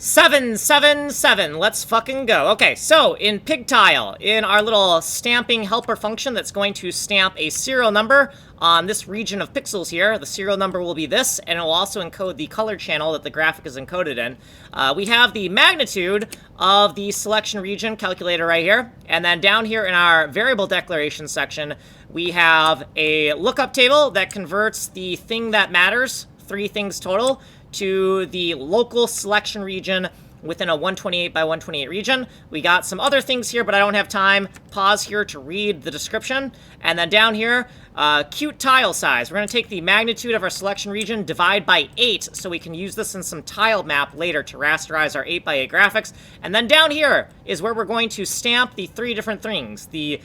777, let's fucking go. Okay, so in Pigtile, in our little stamping helper function that's going to stamp a serial number on this region of pixels here, the serial number will be this, and it will also encode the color channel that the graphic is encoded in. We have the magnitude of the selection region calculator right here, and then down here in our variable declaration section, we have a lookup table that converts the thing that matters, 3 things total, to the local selection region within a 128 by 128 region. We got some other things here, but I don't have time. Pause here to read the description. And then down here, cute tile size. We're going to take the magnitude of our selection region, divide by 8, so we can use this in some tile map later to rasterize our 8 by 8 graphics. And then down here is where we're going to stamp the 3 different things. The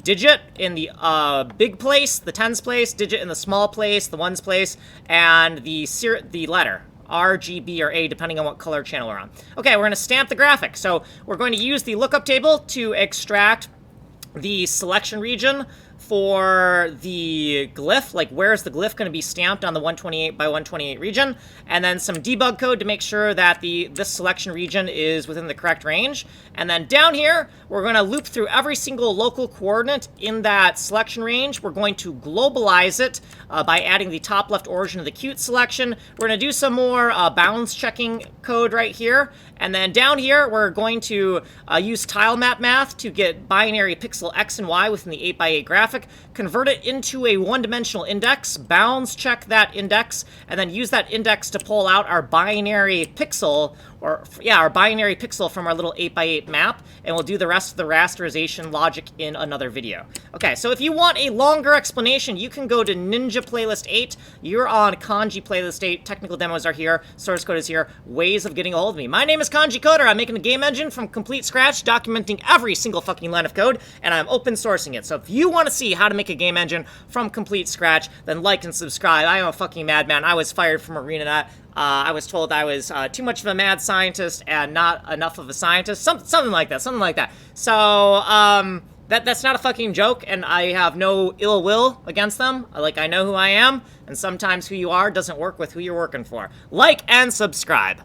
digit in the big place, the tens place, digit in the small place, the ones place, and the letter. R, G, B, or A, depending on what color channel we're on. Okay, we're going to stamp the graphic. So we're going to use the lookup table to extract the selection region for the glyph, like where's the glyph going to be stamped on the 128 by 128 region, and then some debug code to make sure that this selection region is within the correct range. And then down here, we're going to loop through every single local coordinate in that selection range. We're going to globalize it by adding the top left origin of the cute selection. We're going to do some more bounds checking code right here. And then down here, we're going to use tile map math to get binary pixel X and Y within the 8 by 8 graphic, convert it into a one-dimensional index, bounds check that index, and then use that index to pull out our binary pixel, our binary pixel from our little 8 by 8 map, and we'll do the rest of the rasterization logic in another video. Okay, so if you want a longer explanation, you can go to Ninja Playlist 8. You're on Kanji Playlist 8. Technical demos are here. Source code is here. Ways of getting a hold of me. My name is Kanji Coder. I'm making a game engine from complete scratch, documenting every single fucking line of code, and I'm open sourcing it. So if you want to see how to make a game engine from complete scratch, then like and subscribe. I am a fucking madman. I was fired from ArenaNet. I was told I was too much of a mad scientist and not enough of a scientist. Something like that. Something like that. So, that's not a fucking joke, and I have no ill will against them. Like, I know who I am, and sometimes who you are doesn't work with who you're working for. Like and subscribe.